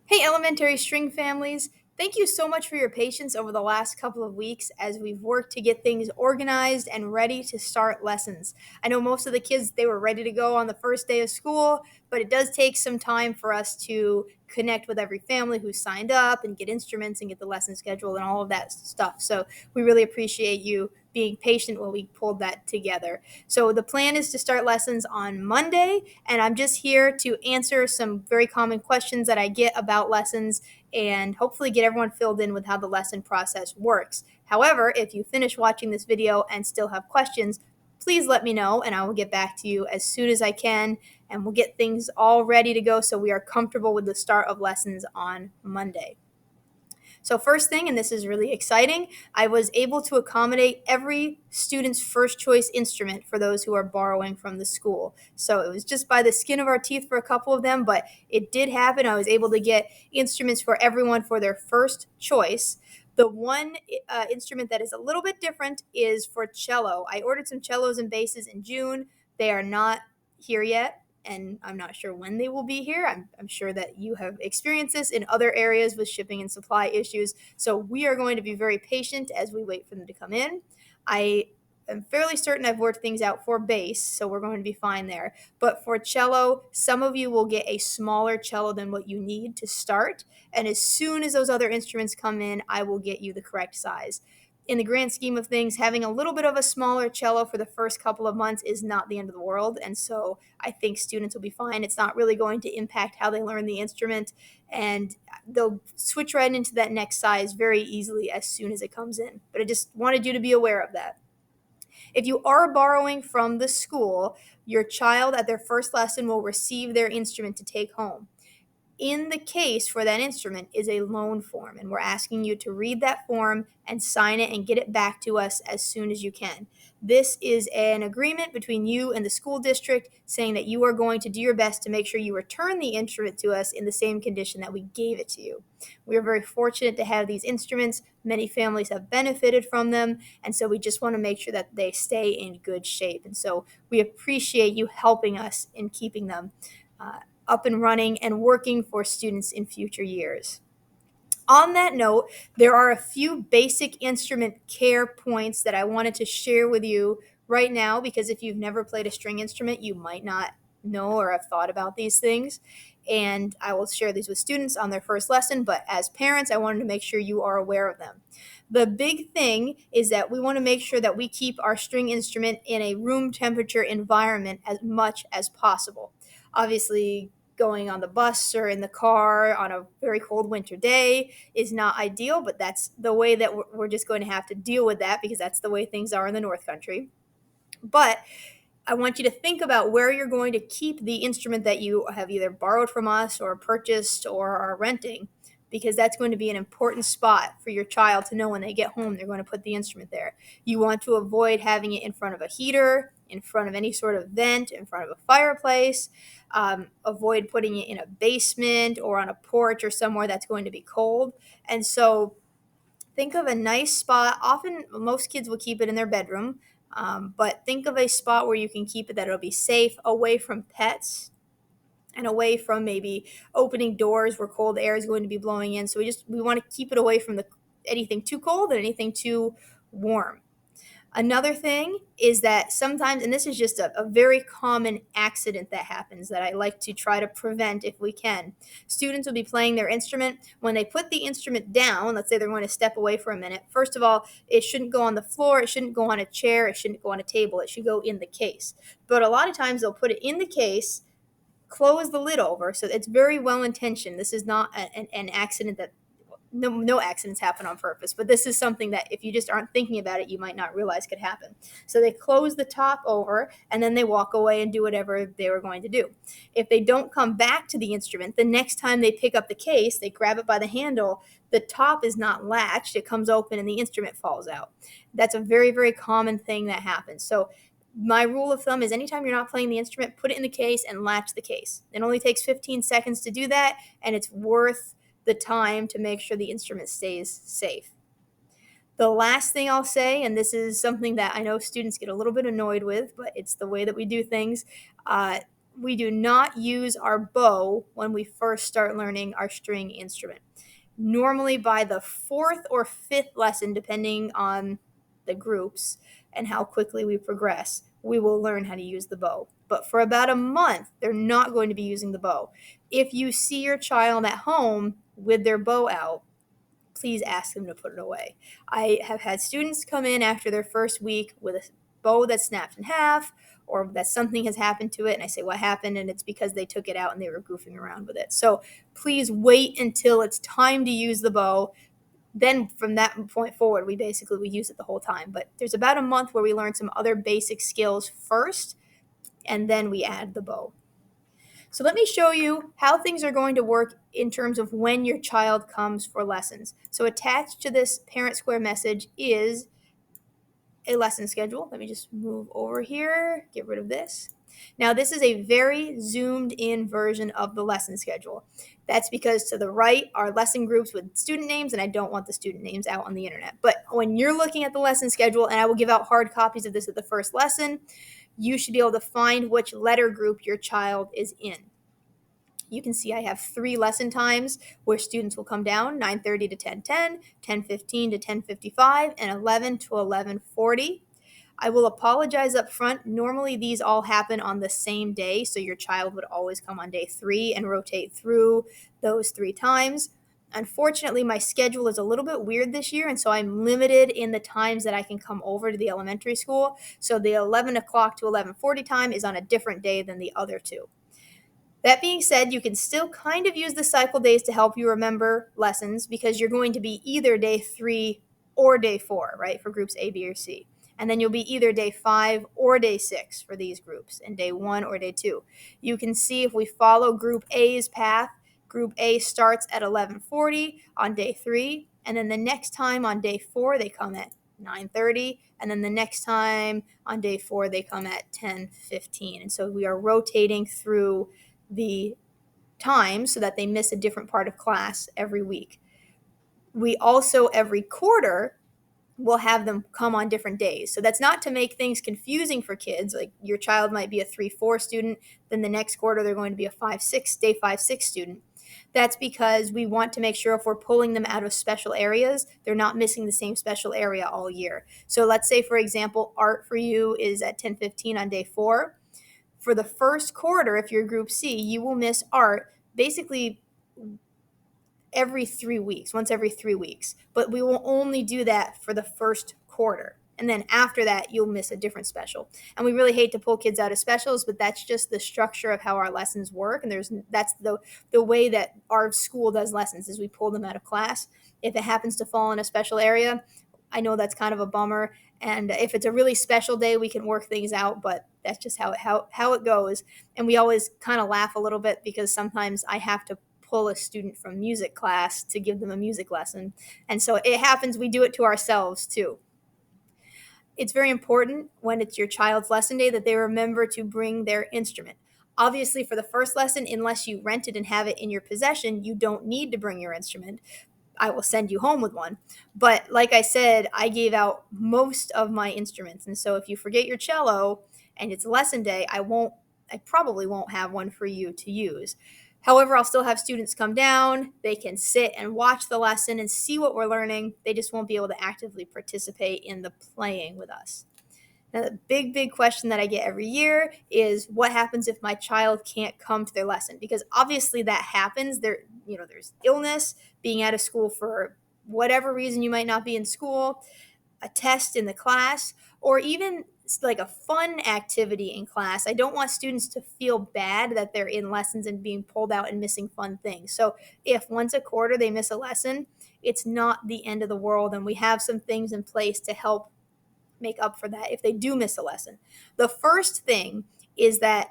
Hey, elementary string families. Thank you so much for your patience over the last couple of weeks as we've worked to get things organized and ready to start lessons. I know most of the kids, they were ready to go on the first day of school, but it does take some time for us to connect with every family who signed up and get instruments and get the lesson scheduled and all of that stuff. So we really appreciate you being patient while we pulled that together. So the plan is to start lessons on Monday, and I'm just here to answer some very common questions that I get about lessons and hopefully get everyone filled in with how the lesson process works. However, if you finish watching this video and still have questions, please let me know and I will get back to you as soon as I can, and we'll get things all ready to go so we are comfortable with the start of lessons on Monday. So, first thing, and this is really exciting, I was able to accommodate every student's first choice instrument for those who are borrowing from the school. So, it was just by the skin of our teeth for a couple of them, but it did happen. I was able to get instruments for everyone for their first choice. The one instrument that is a little bit different is for cello. I ordered some cellos and basses in June. They are not here yet, and I'm not sure when they will be here. I'm sure that you have experienced this in other areas with shipping and supply issues. So we are going to be very patient as we wait for them to come in. I am fairly certain I've worked things out for bass, so we're going to be fine there. But for cello, some of you will get a smaller cello than what you need to start. And as soon as those other instruments come in, I will get you the correct size. In the grand scheme of things, having a little bit of a smaller cello for the first couple of months is not the end of the world. And so I think students will be fine. It's not really going to impact how they learn the instrument, and they'll switch right into that next size very easily as soon as it comes in. But I just wanted you to be aware of that. If you are borrowing from the school, your child at their first lesson will receive their instrument to take home. In the case for that instrument is a loan form, and we're asking you to read that form and sign it and get it back to us as soon as you can. This is an agreement between you and the school district saying that you are going to do your best to make sure you return the instrument to us in the same condition that we gave it to you. We are very fortunate to have these instruments. Many families have benefited from them, and so we just want to make sure that they stay in good shape. And so we appreciate you helping us in keeping them up and running and working for students in future years. On that note, there are a few basic instrument care points that I wanted to share with you right now, because if you've never played a string instrument, you might not know or have thought about these things. And I will share these with students on their first lesson, but as parents, I wanted to make sure you are aware of them. The big thing is that we want to make sure that we keep our string instrument in a room temperature environment as much as possible. Obviously, going on the bus or in the car on a very cold winter day is not ideal, but that's the way that we're just going to have to deal with that because that's the way things are in the North Country. But I want you to think about where you're going to keep the instrument that you have either borrowed from us or purchased or are renting, because that's going to be an important spot for your child to know when they get home they're going to put the instrument there. You want to avoid having it in front of a heater, in front of any sort of vent, in front of a fireplace. Avoid putting it in a basement or on a porch or somewhere that's going to be cold. And so think of a nice spot. Often, most kids will keep it in their bedroom, but think of a spot where you can keep it that it'll be safe, away from pets and away from maybe opening doors where cold air is going to be blowing in. So we want to keep it away from anything too cold and anything too warm. Another thing is that sometimes, and this is just a very common accident that happens that I like to try to prevent if we can. Students will be playing their instrument. When they put the instrument down, let's say they're going to step away for a minute, first of all, it shouldn't go on the floor, it shouldn't go on a chair, it shouldn't go on a table, it should go in the case. But a lot of times they'll put it in the case, close the lid over, so it's very well intentioned. This is not an accident that no accidents happen on purpose, but this is something that if you just aren't thinking about it, you might not realize could happen. So they close the top over and then they walk away and do whatever they were going to do. If they don't come back to the instrument, the next time they pick up the case, they grab it by the handle, the top is not latched, it comes open and the instrument falls out. That's a very, very common thing that happens. So my rule of thumb is anytime you're not playing the instrument, put it in the case and latch the case. It only takes 15 seconds to do that, and it's worth the time to make sure the instrument stays safe. The last thing I'll say, and this is something that I know students get a little bit annoyed with, but it's the way that we do things. we do not use our bow when we first start learning our string instrument. Normally, by the fourth or fifth lesson, depending on the groups and how quickly we progress, we will learn how to use the bow. But for about a month, they're not going to be using the bow. If you see your child at home with their bow out, please ask them to put it away. I have had students come in after their first week with a bow that's snapped in half, or that something has happened to it, and I say, what happened? And it's because they took it out and they were goofing around with it. So please wait until it's time to use the bow. Then from that point forward, we use it the whole time. But there's about a month where we learn some other basic skills first, and then we add the bow. So let me show you how things are going to work in terms of when your child comes for lessons. So attached to this Parent Square message is a lesson schedule. Let me just move over here, get rid of this. Now this is a very zoomed in version of the lesson schedule. That's because to the right are lesson groups with student names, and I don't want the student names out on the internet. But when you're looking at the lesson schedule, and I will give out hard copies of this at the first lesson, you should be able to find which letter group your child is in. You can see I have 3 lesson times where students will come down: 9:30 to 10:10, 10:15 to 10:55, and 11 to 11:40. I will apologize up front. Normally these all happen on the same day, so your child would always come on day 3 and rotate through those 3 times. Unfortunately, my schedule is a little bit weird this year, and so I'm limited in the times that I can come over to the elementary school. So the 11 o'clock to 11:40 time is on a different day than the other 2. That being said, you can still kind of use the cycle days to help you remember lessons, because you're going to be either day 3 or day 4, right, for groups A, B, or C. And then you'll be either day 5 or day 6 for these groups, and day 1 or day 2. You can see if we follow group A's path, group A starts at 11:40 on day 3, and then the next time on day 4 they come at 9:30, and then the next time on day 4 they come at 10:15. And so we are rotating through the time so that they miss a different part of class every week. We also, every quarter, will have them come on different days. So that's not to make things confusing for kids. Like your child might be a 3-4 student, then the next quarter they're going to be a 5-6, day 5-6 student. That's because we want to make sure if we're pulling them out of special areas, they're not missing the same special area all year. So let's say, for example, art for you is at 10:15 on day 4. For the first quarter, if you're group C, you will miss art basically once every 3 weeks. But we will only do that for the first quarter. And then after that, you'll miss a different special. And we really hate to pull kids out of specials, but that's just the structure of how our lessons work. And that's the way that our school does lessons, is we pull them out of class. If it happens to fall in a special area, I know that's kind of a bummer. And if it's a really special day, we can work things out, but that's just how it goes. And we always kind of laugh a little bit, because sometimes I have to pull a student from music class to give them a music lesson. And so it happens, we do it to ourselves too. It's very important when it's your child's lesson day that they remember to bring their instrument. Obviously, for the first lesson, unless you rent it and have it in your possession, you don't need to bring your instrument. I will send you home with one. But like I said, I gave out most of my instruments. And so if you forget your cello and it's lesson day, I probably won't have one for you to use. However, I'll still have students come down. They can sit and watch the lesson and see what we're learning. They just won't be able to actively participate in the playing with us. Now, the big question that I get every year is, what happens if my child can't come to their lesson? Because obviously that happens. There's illness, being out of school for whatever reason you might not be in school, a test in the class, or even like a fun activity in class. I don't want students to feel bad that they're in lessons and being pulled out and missing fun things. So if once a quarter they miss a lesson, it's not the end of the world, and we have some things in place to help make up for that if they do miss a lesson. The first thing is that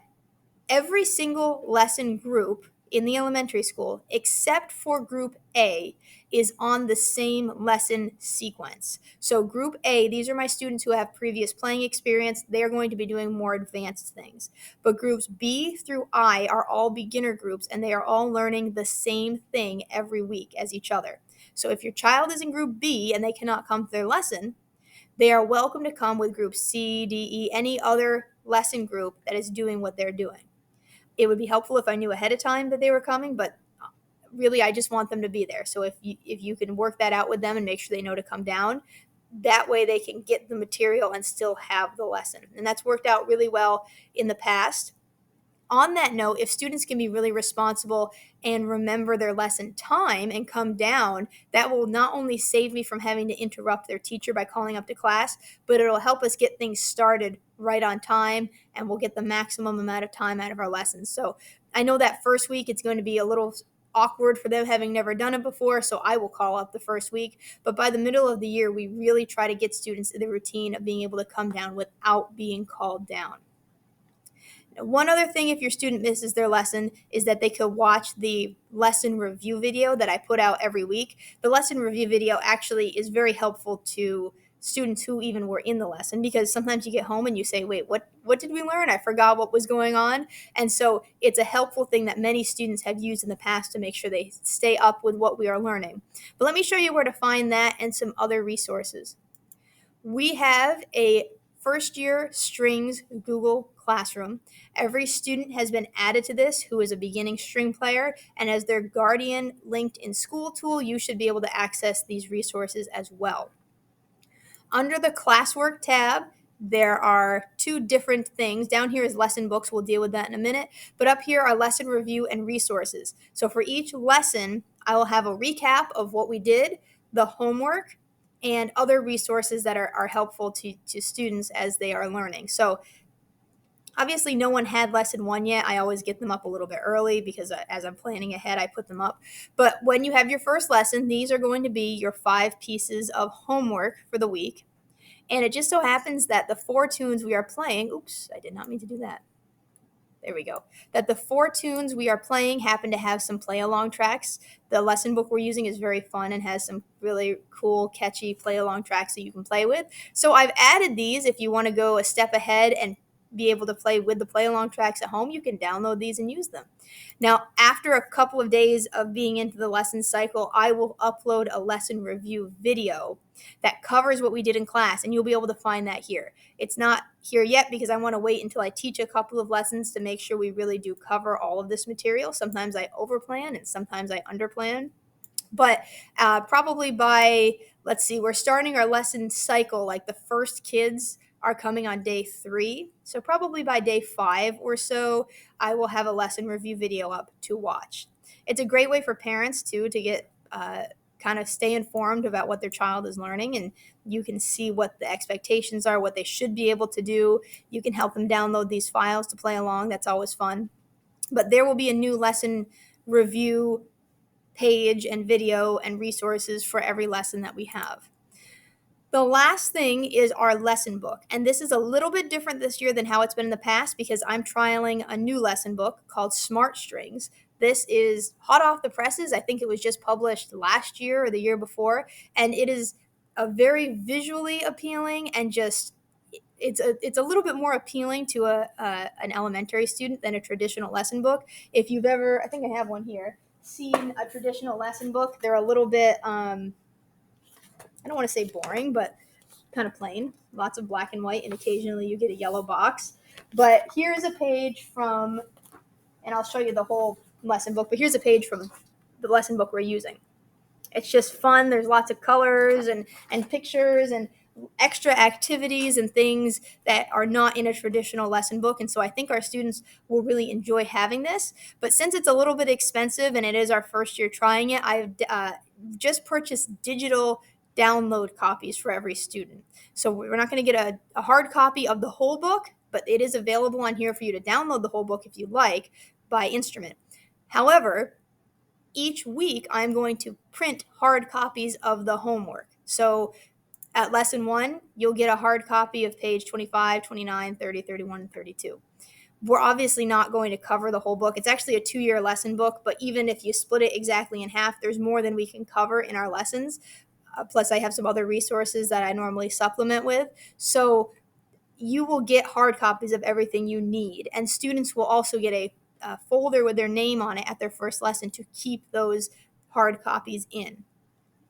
every single lesson group in the elementary school, except for group A, is on the same lesson sequence. So group A, these are my students who have previous playing experience. They're going to be doing more advanced things. But groups B through I are all beginner groups, and they are all learning the same thing every week as each other. So if your child is in group B and they cannot come to their lesson, they are welcome to come with group C, D, E, any other lesson group that is doing what they're doing. it would be helpful if I knew ahead of time that they were coming, but really I just want them to be there. So if you can work that out with them and make sure they know to come down, that way they can get the material and still have the lesson. And that's worked out really well in the past. On that note, if students can be really responsible and remember their lesson time and come down, that will not only save me from having to interrupt their teacher by calling up to class, but it'll help us get things started right on time, and we'll get the maximum amount of time out of our lessons. So I know that first week it's going to be a little awkward for them having never done it before, so I will call up the first week. But by the middle of the year, we really try to get students in the routine of being able to come down without being called down. One other thing, if your student misses their lesson, is that they could watch the lesson review video that I put out every week. The lesson review video actually is very helpful to students who even were in the lesson, because sometimes you get home and you say, wait, what did we learn? I forgot what was going on. And so it's a helpful thing that many students have used in the past to make sure they stay up with what we are learning. But let me show you where to find that and some other resources. We have a first year strings Google Classroom. Every student has been added to this who is a beginning string player, and as their Guardian linked in school tool, you should be able to access these resources as well. Under the classwork tab, there are two different things. Down here is lesson books. We'll deal with that in a minute. But up here are lesson review and resources. So for each lesson, I will have a recap of what we did, the homework, and other resources that are helpful to students as they are learning. So obviously no one had lesson one yet. I always get them up a little bit early because as I'm planning ahead, I put them up. But when you have your first lesson, these are going to be your 5 pieces of homework for the week. And it just so happens that the 4 tunes we are playing, oops, I did not mean to do that. There we go. That the 4 tunes we are playing happen to have some play along tracks. The lesson book we're using is very fun and has some really cool, catchy play along tracks that you can play with. So I've added these. If you want to go a step ahead and be able to play with the play along tracks at home, you can download these and use them. Now, after a couple of days of being into the lesson cycle, I will upload a lesson review video that covers what we did in class, and you'll be able to find that here. It's not here yet because I want to wait until I teach a couple of lessons to make sure we really do cover all of this material. Sometimes I overplan and sometimes I underplan. But probably by, let's see, we're starting our lesson cycle, like the first kids are coming on day 3. So probably by day 5 or so, I will have a lesson review video up to watch. It's a great way for parents, too, to get kind of stay informed about what their child is learning, and you can see what the expectations are, what they should be able to do. You can help them download these files to play along. That's always fun. But there will be a new lesson review page and video and resources for every lesson that we have. The last thing is our lesson book, and this is a little bit different this year than how it's been in the past because I'm trialing a new lesson book called Smart Strings. This is hot off the presses. I think it was just published last year or the year before, and it is a very visually appealing and just it's a little bit more appealing to an elementary student than a traditional lesson book. If you've ever, I think I have one here, seen a traditional lesson book, they're a little bit I don't want to say boring, but kind of plain. Lots of black and white, and occasionally you get a yellow box. But here's a page from, and I'll show you the whole lesson book, but here's a page from the lesson book we're using. It's just fun. There's lots of colors and pictures and extra activities and things that are not in a traditional lesson book. And so I think our students will really enjoy having this. But since it's a little bit expensive and it is our first year trying it, I've just purchased digital download copies for every student. So we're not going to get a hard copy of the whole book, but it is available on here for you to download the whole book if you like by instrument. However, each week I'm going to print hard copies of the homework. So at lesson 1, you'll get a hard copy of page 25, 29, 30, 31, and 32. We're obviously not going to cover the whole book. It's actually a 2-year lesson book, but even if you split it exactly in half, there's more than we can cover in our lessons. Plus, I have some other resources that I normally supplement with. So you will get hard copies of everything you need, and students will also get a folder with their name on it at their first lesson to keep those hard copies in.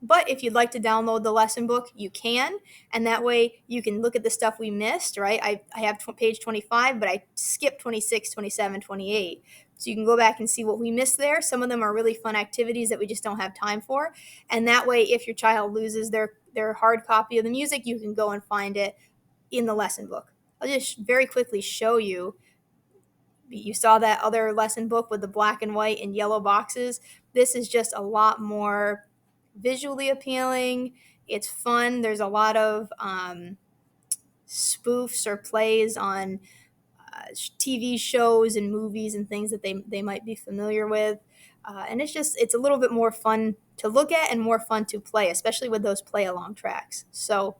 But if you'd like to download the lesson book, you can. And that way you can look at the stuff we missed, right? I have page 25, but I skipped 26, 27, 28. So you can go back and see what we missed there. Some of them are really fun activities that we just don't have time for. And that way, if your child loses their hard copy of the music, you can go and find it in the lesson book. I'll just very quickly show you. You saw that other lesson book with the black and white and yellow boxes. This is just a lot more visually appealing. It's fun. There's a lot of spoofs or plays on TV shows and movies and things that they might be familiar with. And it's a little bit more fun to look at and more fun to play, especially with those play along tracks. So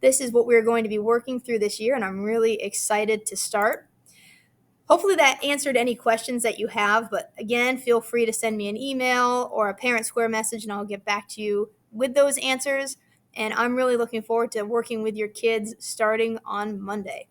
this is what we're going to be working through this year, and I'm really excited to start. Hopefully that answered any questions that you have, but again, feel free to send me an email or a Parent Square message and I'll get back to you with those answers. And I'm really looking forward to working with your kids starting on Monday.